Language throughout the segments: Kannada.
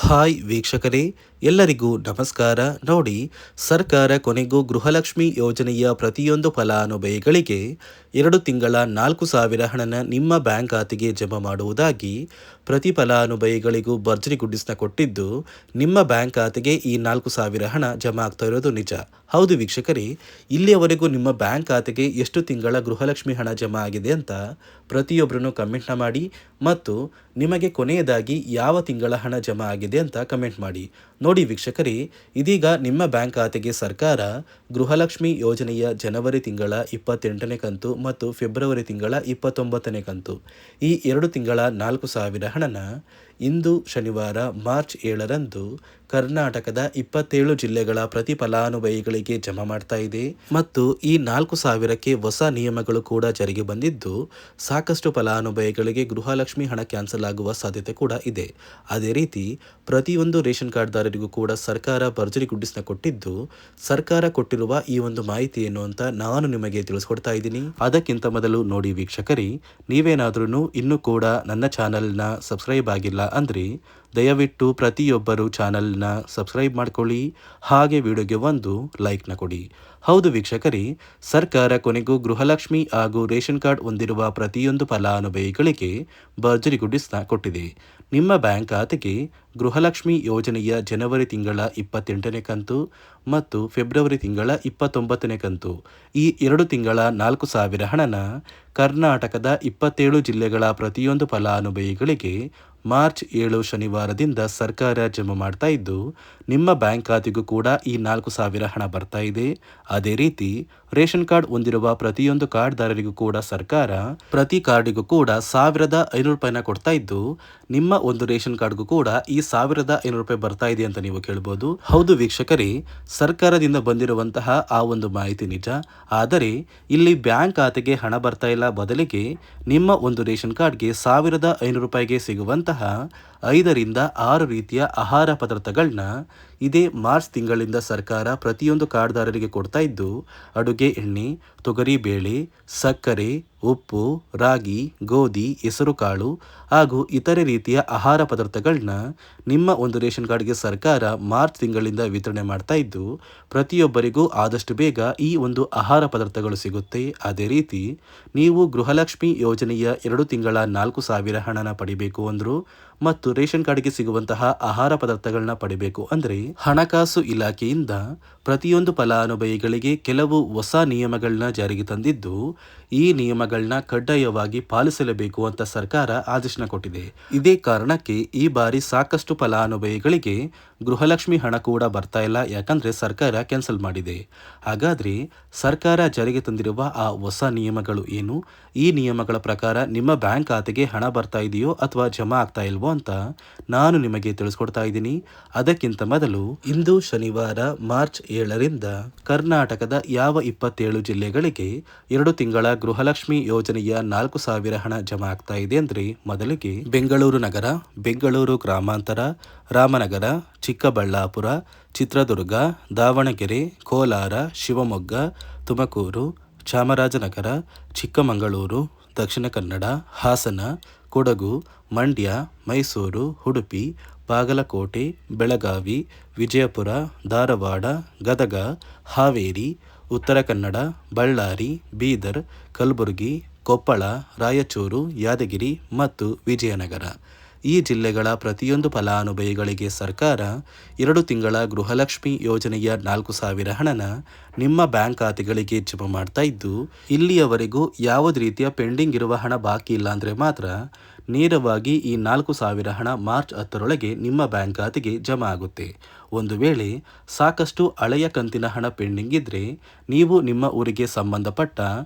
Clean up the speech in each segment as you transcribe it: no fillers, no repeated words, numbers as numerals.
ಹಾಯ್ ವೀಕ್ಷಕರೇ, ಎಲ್ಲರಿಗೂ ನಮಸ್ಕಾರ. ನೋಡಿ, ಸರ್ಕಾರ ಕೊನೆಗೂ ಗೃಹಲಕ್ಷ್ಮಿ ಯೋಜನೆಯ ಪ್ರತಿಯೊಂದು ಫಲಾನುಭವಿಗಳಿಗೆ 2 ತಿಂಗಳ 4,000 ಹಣನ ನಿಮ್ಮ ಬ್ಯಾಂಕ್ ಖಾತೆಗೆ ಜಮಾ ಮಾಡುವುದಾಗಿ ಪ್ರತಿ ಫಲಾನುಭವಿಗಳಿಗೂ ಭರ್ಜರಿ ಗುಡ್ಡಿಸ್ನ ಕೊಟ್ಟಿದ್ದು, ನಿಮ್ಮ ಬ್ಯಾಂಕ್ ಖಾತೆಗೆ ಈ 4,000 ಹಣ ಜಮಾ ಆಗ್ತಾ ಇರೋದು ನಿಜ. ಹೌದು ವೀಕ್ಷಕರೇ, ಇಲ್ಲಿಯವರೆಗೂ ನಿಮ್ಮ ಬ್ಯಾಂಕ್ ಖಾತೆಗೆ ಎಷ್ಟು ತಿಂಗಳ ಗೃಹಲಕ್ಷ್ಮಿ ಹಣ ಜಮಾ ಆಗಿದೆ ಅಂತ ಪ್ರತಿಯೊಬ್ಬರೂ ಕಮೆಂಟ್ನ ಮಾಡಿ ಮತ್ತು ನಿಮಗೆ ಕೊನೆಯದಾಗಿ ಯಾವ ತಿಂಗಳ ಹಣ ಜಮಾ ಆಗಿದೆ ಅಂತ ಕಮೆಂಟ್ ಮಾಡಿ. ನೋಡಿ ವೀಕ್ಷಕರೇ, ಇದೀಗ ನಿಮ್ಮ ಬ್ಯಾಂಕ್ ಖಾತೆಗೆ ಸರ್ಕಾರ ಗೃಹಲಕ್ಷ್ಮಿ ಯೋಜನೆಯ ಜನವರಿ ತಿಂಗಳ 28ನೇ ಕಂತು ಮತ್ತು ಫೆಬ್ರವರಿ ತಿಂಗಳ 29ನೇ ಕಂತು ಈ 2 ತಿಂಗಳ 4,000 ಹಣನ ಇಂದು ಶನಿವಾರ ಮಾರ್ಚ್ 7ರಂದು ಕರ್ನಾಟಕದ 27 ಜಿಲ್ಲೆಗಳ ಪ್ರತಿ ಫಲಾನುಭವಿಗಳಿಗೆ ಜಮಾ ಮಾಡ್ತಾ ಇದೆ. ಮತ್ತು ಈ 4,000ಕ್ಕೆ ಹೊಸ ನಿಯಮಗಳು ಕೂಡ ಜಾರಿಗೆ ಬಂದಿದ್ದು, ಸಾಕಷ್ಟು ಫಲಾನುಭವಿಗಳಿಗೆ ಗೃಹಲಕ್ಷ್ಮಿ ಹಣ ಕ್ಯಾನ್ಸಲ್ ಆಗುವ ಸಾಧ್ಯತೆ ಕೂಡ ಇದೆ. ಅದೇ ರೀತಿ ಪ್ರತಿಯೊಂದು ರೇಷನ್ ಕಾರ್ಡ್ದಾರರಿಗೂ ಕೂಡ ಸರ್ಕಾರ ಭರ್ಜರಿ ಗುಡ್ಡಿಸ್ನ ಕೊಟ್ಟಿದ್ದು, ಸರ್ಕಾರ ಕೊಟ್ಟಿರುವ ಈ ಒಂದು ಮಾಹಿತಿ ಏನು ಅಂತ ನಾನು ನಿಮಗೆ ತಿಳಿಸ್ಕೊಡ್ತಾ ಇದ್ದೀನಿ. ಅದಕ್ಕಿಂತ ಮೊದಲು ನೋಡಿ ವೀಕ್ಷಕರೇ, ನೀವೇನಾದ್ರೂ ಇನ್ನೂ ಕೂಡ ನನ್ನ ಚಾನಲ್ನ ಸಬ್ಸ್ಕ್ರೈಬ್ ಆಗಿಲ್ಲ ಅಂದರೆ ದಯವಿಟ್ಟು ಪ್ರತಿಯೊಬ್ಬರು ಚಾನಲ್ನ ಸಬ್ಸ್ಕ್ರೈಬ್ ಮಾಡ್ಕೊಳ್ಳಿ, ಹಾಗೆ ವಿಡಿಯೋಗೆ ಒಂದು ಲೈಕ್ನ ಕೊಡಿ. ಹೌದು ವೀಕ್ಷಕರೇ, ಸರ್ಕಾರ ಕೊನೆಗೂ ಗೃಹಲಕ್ಷ್ಮಿ ಹಾಗೂ ರೇಷನ್ ಕಾರ್ಡ್ ಹೊಂದಿರುವ ಪ್ರತಿಯೊಂದು ಫಲಾನುಭವಿಗಳಿಗೆ ಭರ್ಜರಿ ಗುಡ್ಡಿಸ್ನ ಕೊಟ್ಟಿದೆ. ನಿಮ್ಮ ಬ್ಯಾಂಕ್ ಖಾತೆಗೆ ಗೃಹಲಕ್ಷ್ಮಿ ಯೋಜನೆಯ ಜನವರಿ ತಿಂಗಳ 28ನೇ ಕಂತು ಮತ್ತು ಫೆಬ್ರವರಿ ತಿಂಗಳ 29ನೇ ಕಂತು ಈ 2 ತಿಂಗಳ 4,000 ಹಣನ ಕರ್ನಾಟಕದ 27 ಜಿಲ್ಲೆಗಳ ಪ್ರತಿಯೊಂದು ಫಲಾನುಭವಿಗಳಿಗೆ ಮಾರ್ಚ್ 7 ಶನಿವಾರದಿಂದ ಸರ್ಕಾರ ಜಮಾ ಮಾಡ್ತಾ ಇದ್ದು, ನಿಮ್ಮ ಬ್ಯಾಂಕ್ ಖಾತೆಗೂ ಕೂಡ ಈ 4,000 ಹಣ ಬರ್ತಾ ಇದೆ. ಅದೇ ರೀತಿ ರೇಷನ್ ಕಾರ್ಡ್ ಹೊಂದಿರುವ ಪ್ರತಿಯೊಂದು ಕಾರ್ಡ್ದಾರರಿಗೂ ಕೂಡ ಸರ್ಕಾರ ಪ್ರತಿ ಕಾರ್ಡಿಗೂ ಕೂಡ 1,500 ರೂಪಾಯಿನ ಕೊಡ್ತಾ ಇದ್ದು, ನಿಮ್ಮ ಒಂದು ರೇಷನ್ ಕಾರ್ಡ್ಗೂ ಕೂಡ ಈ 1,500 ರೂಪಾಯಿ ಬರ್ತಾ ಇದೆ ಅಂತ ನೀವು ಕೇಳ್ಬೋದು. ಹೌದು ವೀಕ್ಷಕರೇ, ಸರ್ಕಾರದಿಂದ ಬಂದಿರುವಂತಹ ಆ ಒಂದು ಮಾಹಿತಿ ನಿಜ. ಆದರೆ ಇಲ್ಲಿ ಬ್ಯಾಂಕ್ ಖಾತೆಗೆ ಹಣ ಬರ್ತಾ ಇಲ್ಲ, ಬದಲಿಗೆ ನಿಮ್ಮ ಒಂದು ರೇಷನ್ ಕಾರ್ಡ್ಗೆ 1,500 ರೂಪಾಯಿಗೆ ಸಿಗುವಂತಹ 5ರಿಂದ 6 ರೀತಿಯ ಆಹಾರ ಪದಾರ್ಥಗಳನ್ನ ಇದೇ ಮಾರ್ಚ್ ತಿಂಗಳಿಂದ ಸರ್ಕಾರ ಪ್ರತಿಯೊಂದು ಕಾರ್ಡ್ದಾರರಿಗೆ ಕೊಡ್ತಾ ಇದ್ದು, ಅಡುಗೆ ಎಣ್ಣೆ, ತೊಗರಿ ಬೇಳೆ, ಸಕ್ಕರೆ, ಉಪ್ಪು, ರಾಗಿ, ಗೋಧಿ, ಹೆಸರುಕಾಳು ಹಾಗೂ ಇತರೆ ರೀತಿಯ ಆಹಾರ ಪದಾರ್ಥಗಳನ್ನ ನಿಮ್ಮ ಒಂದು ರೇಷನ್ ಕಾರ್ಡ್ಗೆ ಸರ್ಕಾರ ಮಾರ್ಚ್ ತಿಂಗಳಿಂದ ವಿತರಣೆ ಮಾಡ್ತಾ ಇದ್ದು, ಪ್ರತಿಯೊಬ್ಬರಿಗೂ ಆದಷ್ಟು ಬೇಗ ಈ ಒಂದು ಆಹಾರ ಪದಾರ್ಥಗಳು ಸಿಗುತ್ತೆ. ಅದೇ ರೀತಿ ನೀವು ಗೃಹಲಕ್ಷ್ಮಿ ಯೋಜನೆಯ 2 ತಿಂಗಳ 4,000 ಹಣನ ಪಡಿಬೇಕು ಅಂದ್ರು ಮತ್ತು ರೇಷನ್ ಕಾರ್ಡ್ಗೆ ಸಿಗುವಂತಹ ಆಹಾರ ಪದಾರ್ಥಗಳನ್ನ ಪಡಿಬೇಕು ಅಂದರೆ ಹಣಕಾಸು ಇಲಾಖೆಯಿಂದ ಪ್ರತಿಯೊಂದು ಫಲಾನುಭವಿಗಳಿಗೆ ಕೆಲವು ಹೊಸ ನಿಯಮಗಳನ್ನ ಜಾರಿಗೆ ತಂದಿದ್ದು, ಈ ನಿಯಮಗಳನ್ನ ಕಡ್ಡಾಯವಾಗಿ ಪಾಲಿಸಲೇಬೇಕು ಅಂತ ಸರ್ಕಾರ ಆದೇಶನ ಕೊಟ್ಟಿದೆ. ಇದೇ ಕಾರಣಕ್ಕೆ ಈ ಬಾರಿ ಸಾಕಷ್ಟು ಫಲಾನುಭವಿಗಳಿಗೆ ಗೃಹಲಕ್ಷ್ಮಿ ಹಣ ಕೂಡ ಬರ್ತಾ ಇಲ್ಲ, ಯಾಕಂದ್ರೆ ಸರ್ಕಾರ ಕ್ಯಾನ್ಸಲ್ ಮಾಡಿದೆ. ಹಾಗಾದ್ರೆ ಸರ್ಕಾರ ಜಾರಿಗೆ ತಂದಿರುವ ಆ ಹೊಸ ನಿಯಮಗಳು ಏನು, ಈ ನಿಯಮಗಳ ಪ್ರಕಾರ ನಿಮ್ಮ ಬ್ಯಾಂಕ್ ಖಾತೆಗೆ ಹಣ ಬರ್ತಾ ಇದೆಯೋ ಅಥವಾ ಜಮಾ ಆಗ್ತಾ ಇಲ್ವೋ ಅಂತ ನಾನು ನಿಮಗೆ ತಿಳಿಸ್ಕೊಡ್ತಾ ಇದ್ದೀನಿ. ಅದಕ್ಕಿಂತ ಮೊದಲು ಇಂದು ಶನಿವಾರ ಮಾರ್ಚ್ 7ರಿಂದ ಕರ್ನಾಟಕದ ಯಾವ 27 ಜಿಲ್ಲೆಗಳಿಗೆ 2 ತಿಂಗಳ ಗೃಹಲಕ್ಷ್ಮಿ ಯೋಜನೆಯ 4,000 ಹಣ ಜಮಾ ಆಗ್ತಾ ಇದೆ ಅಂದ್ರೆ, ಮೊದಲಿಗೆ ಬೆಂಗಳೂರು ನಗರ, ಬೆಂಗಳೂರು ಗ್ರಾಮಾಂತರ, ರಾಮನಗರ, ಚಿಕ್ಕಬಳ್ಳಾಪುರ, ಚಿತ್ರದುರ್ಗ, ದಾವಣಗೆರೆ, ಕೋಲಾರ, ಶಿವಮೊಗ್ಗ, ತುಮಕೂರು, ಚಾಮರಾಜನಗರ, ಚಿಕ್ಕಮಗಳೂರು, ದಕ್ಷಿಣ ಕನ್ನಡ, ಹಾಸನ, ಕೊಡಗು, ಮಂಡ್ಯ, ಮೈಸೂರು, ಉಡುಪಿ, ಬಾಗಲಕೋಟೆ, ಬೆಳಗಾವಿ, ವಿಜಯಪುರ, ಧಾರವಾಡ, ಗದಗ, ಹಾವೇರಿ, ಉತ್ತರ ಕನ್ನಡ, ಬಳ್ಳಾರಿ, ಬೀದರ್, ಕಲಬುರಗಿ, ಕೊಪ್ಪಳ, ರಾಯಚೂರು, ಯಾದಗಿರಿ ಮತ್ತು ವಿಜಯನಗರ ಈ ಜಿಲ್ಲೆಗಳ ಪ್ರತಿಯೊಂದು ಫಲಾನುಭವಿಗಳಿಗೆ ಸರ್ಕಾರ 2 ತಿಂಗಳ ಗೃಹಲಕ್ಷ್ಮಿ ಯೋಜನೆಯ 4,000 ಹಣನ ನಿಮ್ಮ ಬ್ಯಾಂಕ್ ಖಾತೆಗಳಿಗೆ ಜಮಾ ಮಾಡ್ತಾ ಇದ್ದು, ಇಲ್ಲಿಯವರೆಗೂ ಯಾವುದೇ ರೀತಿಯ ಪೆಂಡಿಂಗ್ ಇರುವ ಹಣ ಬಾಕಿ ಇಲ್ಲ ಅಂದರೆ ಮಾತ್ರ ನೇರವಾಗಿ ಈ 4,000 ಹಣ ಮಾರ್ಚ್ 10ರೊಳಗೆ ನಿಮ್ಮ ಬ್ಯಾಂಕ್ ಖಾತೆಗೆ ಜಮಾ ಆಗುತ್ತೆ. ಒಂದು ವೇಳೆ ಸಾಕಷ್ಟು ಹಳೆಯ ಕಂತಿನ ಹಣ ಪೆಂಡಿಂಗ್ ಇದ್ದರೆ, ನೀವು ನಿಮ್ಮ ಊರಿಗೆ ಸಂಬಂಧಪಟ್ಟ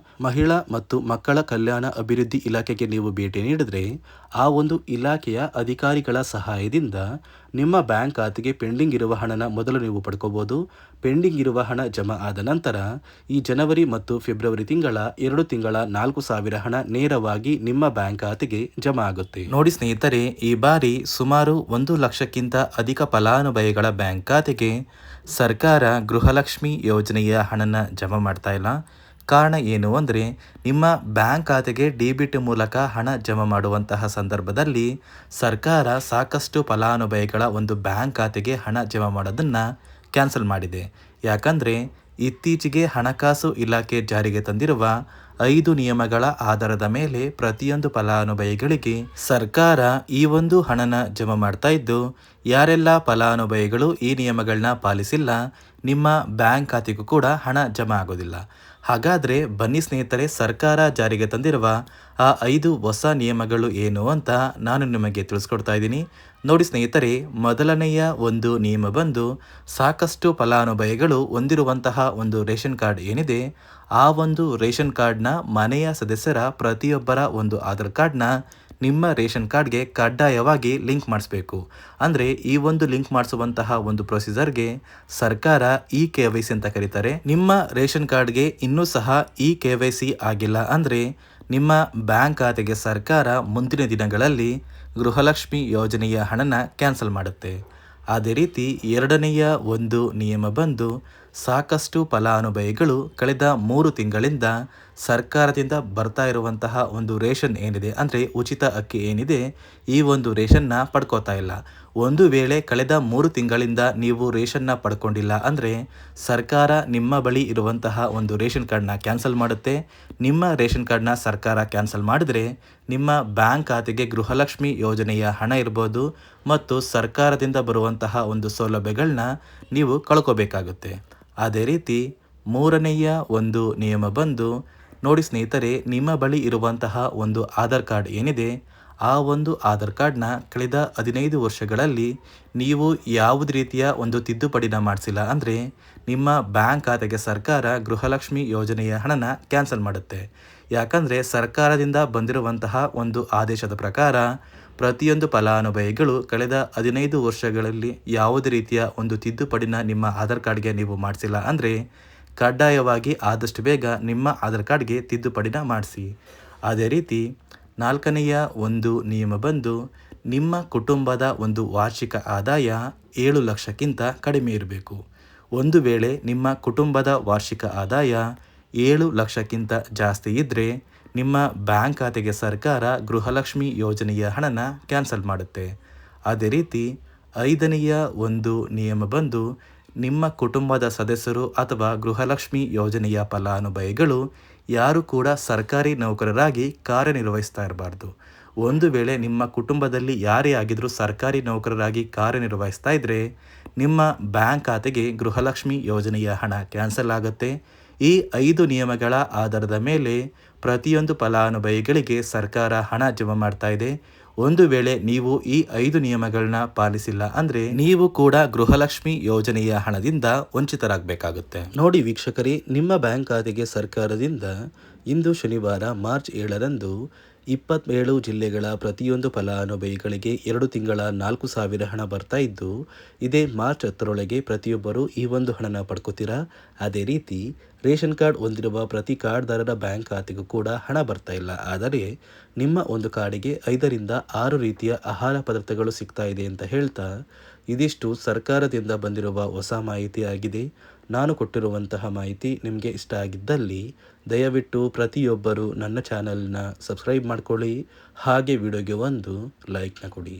ಮಹಿಳಾ ಮತ್ತು ಮಕ್ಕಳ ಕಲ್ಯಾಣ ಅಭಿವೃದ್ಧಿ ಇಲಾಖೆಗೆ ನೀವು ಭೇಟಿ ನೀಡಿದ್ರೆ, ಆ ಒಂದು ಇಲಾಖೆಯ ಅಧಿಕಾರಿಗಳ ಸಹಾಯದಿಂದ ನಿಮ್ಮ ಬ್ಯಾಂಕ್ ಖಾತೆಗೆ ಪೆಂಡಿಂಗ್ ಇರುವ ಹಣನ ಮೊದಲು ನೀವು ಪಡ್ಕೋಬಹುದು. ಪೆಂಡಿಂಗ್ ಇರುವ ಹಣ ಜಮಾ ಆದ ನಂತರ ಈ ಜನವರಿ ಮತ್ತು ಫೆಬ್ರವರಿ ತಿಂಗಳ 2 ತಿಂಗಳ 4,000 ಹಣ ನೇರವಾಗಿ ನಿಮ್ಮ ಬ್ಯಾಂಕ್ ಖಾತೆಗೆ ಜಮಾ ಆಗುತ್ತೆ. ನೋಡಿ ಸ್ನೇಹಿತರೆ, ಈ ಬಾರಿ ಸುಮಾರು 1 ಲಕ್ಷಕ್ಕಿಂತ ಅಧಿಕ ಫಲಾನುಭವಿಗಳ ಬ್ಯಾಂಕ್ ಖಾತೆಗೆ ಸರ್ಕಾರ ಗೃಹಲಕ್ಷ್ಮಿ ಯೋಜನೆಯ ಹಣನ ಜಮಾ ಮಾಡ್ತಾ ಇಲ್ಲ. ಕಾರಣ ಏನು ಅಂದರೆ ನಿಮ್ಮ ಬ್ಯಾಂಕ್ ಖಾತೆಗೆ ಡೆಬಿಟ್ ಮೂಲಕ ಹಣ ಜಮಾ ಮಾಡುವಂತಹ ಸಂದರ್ಭದಲ್ಲಿ ಸರ್ಕಾರ ಸಾಕಷ್ಟು ಫಲಾನುಭವಿಗಳ ಒಂದು ಬ್ಯಾಂಕ್ ಖಾತೆಗೆ ಹಣ ಜಮಾ ಮಾಡೋದನ್ನು ಕ್ಯಾನ್ಸಲ್ ಮಾಡಿದೆ. ಯಾಕಂದರೆ ಇತ್ತೀಚೆಗೆ ಹಣಕಾಸು ಇಲಾಖೆ ಜಾರಿಗೆ ತಂದಿರುವ 5 ನಿಯಮಗಳ ಆಧಾರದ ಮೇಲೆ ಪ್ರತಿಯೊಂದು ಫಲಾನುಭವಿಗಳಿಗೆ ಸರ್ಕಾರ ಈ ಒಂದು ಹಣನ ಜಮಾ ಮಾಡ್ತಾ ಇದ್ದು, ಯಾರೆಲ್ಲ ಫಲಾನುಭವಿಗಳು ಈ ನಿಯಮಗಳನ್ನ ಪಾಲಿಸಿಲ್ಲ ನಿಮ್ಮ ಬ್ಯಾಂಕ್ ಖಾತೆಗೂ ಕೂಡ ಹಣ ಜಮಾ ಆಗೋದಿಲ್ಲ. ಹಾಗಾದರೆ ಬನ್ನಿ ಸ್ನೇಹಿತರೆ, ಸರ್ಕಾರ ಜಾರಿಗೆ ತಂದಿರುವ ಆ 5 ಹೊಸ ನಿಯಮಗಳು ಏನು ಅಂತ ನಾನು ನಿಮಗೆ ತಿಳಿಸ್ಕೊಡ್ತಾ ಇದ್ದೀನಿ. ನೋಡಿ ಸ್ನೇಹಿತರೆ, ಮೊದಲನೆಯ ಒಂದು ನಿಯಮ ಬಂದು ಸಾಕಷ್ಟು ಫಲಾನುಭವಿಗಳು ಹೊಂದಿರುವಂತಹ ಒಂದು ರೇಷನ್ ಕಾರ್ಡ್ ಏನಿದೆ, ಆ ಒಂದು ರೇಷನ್ ಕಾರ್ಡ್ನ ಮನೆಯ ಸದಸ್ಯರ ಪ್ರತಿಯೊಬ್ಬರ ಒಂದು ಆಧಾರ್ ಕಾರ್ಡ್ನ ನಿಮ್ಮ ರೇಷನ್ ಕಾರ್ಡ್ಗೆ ಕಡ್ಡಾಯವಾಗಿ ಲಿಂಕ್ ಮಾಡಿಸ್ಬೇಕು. ಅಂದರೆ ಈ ಒಂದು ಲಿಂಕ್ ಮಾಡಿಸುವಂತಹ ಒಂದು ಪ್ರೊಸೀಜರ್ಗೆ ಸರ್ಕಾರ KYC ಅಂತ ಕರೀತಾರೆ. ನಿಮ್ಮ ರೇಷನ್ ಕಾರ್ಡ್ಗೆ ಇನ್ನೂ ಸಹ KYC ಆಗಿಲ್ಲ ಅಂದರೆ ನಿಮ್ಮ ಬ್ಯಾಂಕ್ ಖಾತೆಗೆ ಸರ್ಕಾರ ಮುಂದಿನ ದಿನಗಳಲ್ಲಿ ಗೃಹಲಕ್ಷ್ಮಿ ಯೋಜನೆಯ ಹಣನ ಕ್ಯಾನ್ಸಲ್ ಮಾಡುತ್ತೆ. ಅದೇ ರೀತಿ ಎರಡನೆಯ ಒಂದು ನಿಯಮ ಬಂದು ಸಾಕಷ್ಟು ಫಲಾನುಭವಿಗಳು ಕಳೆದ 3 ತಿಂಗಳಿಂದ ಸರ್ಕಾರದಿಂದ ಬರ್ತಾ ಇರುವಂತಹ ಒಂದು ರೇಷನ್ ಏನಿದೆ, ಅಂದರೆ ಉಚಿತ ಅಕ್ಕಿ ಏನಿದೆ, ಈ ಒಂದು ರೇಷನ್ನ ಪಡ್ಕೋತಾ ಇಲ್ಲ. ಒಂದು ವೇಳೆ ಕಳೆದ 3 ತಿಂಗಳಿಂದ ನೀವು ರೇಷನ್ನ ಪಡ್ಕೊಂಡಿಲ್ಲ ಅಂದರೆ ಸರ್ಕಾರ ನಿಮ್ಮ ಬಳಿ ಇರುವಂತಹ ಒಂದು ರೇಷನ್ ಕಾರ್ಡ್ನ ಕ್ಯಾನ್ಸಲ್ ಮಾಡುತ್ತೆ. ನಿಮ್ಮ ರೇಷನ್ ಕಾರ್ಡ್ನ ಸರ್ಕಾರ ಕ್ಯಾನ್ಸಲ್ ಮಾಡಿದ್ರೆ ನಿಮ್ಮ ಬ್ಯಾಂಕ್ ಖಾತೆಗೆ ಗೃಹಲಕ್ಷ್ಮಿ ಯೋಜನೆಯ ಹಣ ಇರ್ಬೋದು ಮತ್ತು ಸರ್ಕಾರದಿಂದ ಬರುವಂತಹ ಒಂದು ಸೌಲಭ್ಯಗಳನ್ನ ನೀವು ಕಳ್ಕೋಬೇಕಾಗುತ್ತೆ. ಅದೇ ರೀತಿ ಮೂರನೆಯ ಒಂದು ನಿಯಮ ಬಂದು ನೋಡಿ ಸ್ನೇಹಿತರೆ, ನಿಮ್ಮ ಬಳಿ ಇರುವಂತಹ ಒಂದು ಆಧಾರ್ ಕಾರ್ಡ್ ಏನಿದೆ, ಆ ಒಂದು ಆಧಾರ್ ಕಾರ್ಡ್ನ ಕಳೆದ 15 ವರ್ಷಗಳಲ್ಲಿ ನೀವು ಯಾವುದೇ ರೀತಿಯ ಒಂದು ತಿದ್ದುಪಡಿನ ಮಾಡಿಸಿಲ್ಲ ಅಂದರೆ ನಿಮ್ಮ ಬ್ಯಾಂಕ್ ಖಾತೆಗೆ ಸರ್ಕಾರ ಗೃಹಲಕ್ಷ್ಮಿ ಯೋಜನೆಯ ಹಣನ ಕ್ಯಾನ್ಸಲ್ ಮಾಡುತ್ತೆ. ಯಾಕಂದರೆ ಸರ್ಕಾರದಿಂದ ಬಂದಿರುವಂತಹ ಒಂದು ಆದೇಶದ ಪ್ರಕಾರ ಪ್ರತಿಯೊಂದು ಫಲಾನುಭವಿಗಳು ಕಳೆದ 15 ವರ್ಷಗಳಲ್ಲಿ ಯಾವುದೇ ರೀತಿಯ ಒಂದು ತಿದ್ದುಪಡಿನ ನಿಮ್ಮ ಆಧಾರ್ ಕಾರ್ಡ್ಗೆ ನೀವು ಮಾಡಿಸಿಲ್ಲ ಅಂದರೆ ಕಡ್ಡಾಯವಾಗಿ ಆದಷ್ಟು ಬೇಗ ನಿಮ್ಮ ಆಧಾರ್ ಕಾರ್ಡ್ಗೆ ತಿದ್ದುಪಡಿನ ಮಾಡಿಸಿ. ಅದೇ ರೀತಿ ನಾಲ್ಕನೆಯ ಒಂದು ನಿಯಮ ಬಂದು ನಿಮ್ಮ ಕುಟುಂಬದ ಒಂದು ವಾರ್ಷಿಕ ಆದಾಯ 7 ಲಕ್ಷಕ್ಕಿಂತ ಕಡಿಮೆ ಇರಬೇಕು. ಒಂದು ವೇಳೆ ನಿಮ್ಮ ಕುಟುಂಬದ ವಾರ್ಷಿಕ ಆದಾಯ 7 ಲಕ್ಷಕ್ಕಿಂತ ಜಾಸ್ತಿ ಇದ್ದರೆ ನಿಮ್ಮ ಬ್ಯಾಂಕ್ ಖಾತೆಗೆ ಸರ್ಕಾರ ಗೃಹಲಕ್ಷ್ಮಿ ಯೋಜನೆಯ ಹಣನ ಕ್ಯಾನ್ಸಲ್ ಮಾಡುತ್ತೆ. ಅದೇ ರೀತಿ ಐದನೆಯ ಒಂದು ನಿಯಮ ಬಂದು ನಿಮ್ಮ ಕುಟುಂಬದ ಸದಸ್ಯರು ಅಥವಾ ಗೃಹಲಕ್ಷ್ಮಿ ಯೋಜನೆಯ ಫಲಾನುಭವಿಗಳು ಯಾರು ಕೂಡ ಸರ್ಕಾರಿ ನೌಕರರಾಗಿ ಕಾರ್ಯನಿರ್ವಹಿಸ್ತಾ ಇರಬಾರ್ದು. ಒಂದು ವೇಳೆ ನಿಮ್ಮ ಕುಟುಂಬದಲ್ಲಿ ಯಾರೇ ಆಗಿದ್ರೂ ಸರ್ಕಾರಿ ನೌಕರರಾಗಿ ಕಾರ್ಯನಿರ್ವಹಿಸ್ತಾ ಇದ್ದರೆ ನಿಮ್ಮ ಬ್ಯಾಂಕ್ ಖಾತೆಗೆ ಗೃಹಲಕ್ಷ್ಮಿ ಯೋಜನೆಯ ಹಣ ಕ್ಯಾನ್ಸಲ್ ಆಗುತ್ತೆ. ಈ 5 ನಿಯಮಗಳ ಆಧಾರದ ಮೇಲೆ ಪ್ರತಿಯೊಂದು ಫಲಾನುಭವಿಗಳಿಗೆ ಸರ್ಕಾರ ಹಣ ಜಮಾ ಮಾಡ್ತಾ ಇದೆ. ಒಂದು ವೇಳೆ ನೀವು ಈ 5 ನಿಯಮಗಳನ್ನ ಪಾಲಿಸಿಲ್ಲ ಅಂದರೆ ನೀವು ಕೂಡ ಗೃಹಲಕ್ಷ್ಮಿ ಯೋಜನೆಯ ಹಣದಿಂದ ವಂಚಿತರಾಗಬೇಕಾಗುತ್ತೆ. ನೋಡಿ ವೀಕ್ಷಕರೇ, ನಿಮ್ಮ ಬ್ಯಾಂಕ್ ಖಾತೆಗೆ ಸರ್ಕಾರದಿಂದ ಇಂದು ಶನಿವಾರ ಮಾರ್ಚ್ 7ರಂದು 27 ಜಿಲ್ಲೆಗಳ ಪ್ರತಿಯೊಂದು ಫಲಾನುಭವಿಗಳಿಗೆ 2 ತಿಂಗಳ 4,000 ಹಣ ಬರ್ತಾ ಇದ್ದು, ಇದೇ ಮಾರ್ಚ್ 10ರೊಳಗೆ ಪ್ರತಿಯೊಬ್ಬರು ಈ ಒಂದು ಹಣನ ಪಡ್ಕೋತೀರಾ. ಅದೇ ರೀತಿ ರೇಷನ್ ಕಾರ್ಡ್ ಹೊಂದಿರುವ ಪ್ರತಿ ಕಾರ್ಡ್ದಾರರ ಬ್ಯಾಂಕ್ ಖಾತೆಗೂ ಕೂಡ ಹಣ ಬರ್ತಾ ಇಲ್ಲ. ಆದರೆ ನಿಮ್ಮ ಒಂದು ಕಾರ್ಡಿಗೆ 5ರಿಂದ 6 ರೀತಿಯ ಆಹಾರ ಪದಾರ್ಥಗಳು ಸಿಗ್ತಾ ಇದೆ ಅಂತ ಹೇಳ್ತಾ, ಇದಿಷ್ಟು ಸರ್ಕಾರದಿಂದ ಬಂದಿರುವ ಹೊಸ ಮಾಹಿತಿ ಆಗಿದೆ. ನಾನು ಕೊಟ್ಟಿರುವಂತಹ ಮಾಹಿತಿ ನಿಮಗೆ ಇಷ್ಟ ಆಗಿದ್ದಲ್ಲಿ ದಯವಿಟ್ಟು ಪ್ರತಿಯೊಬ್ಬರು ನನ್ನ ಚಾನಲ್ನ ಸಬ್ಸ್ಕ್ರೈಬ್ ಮಾಡ್ಕೊಳ್ಳಿ, ಹಾಗೆ ವಿಡಿಯೋಗೆ ಒಂದು ಲೈಕ್ನ ಕೊಡಿ.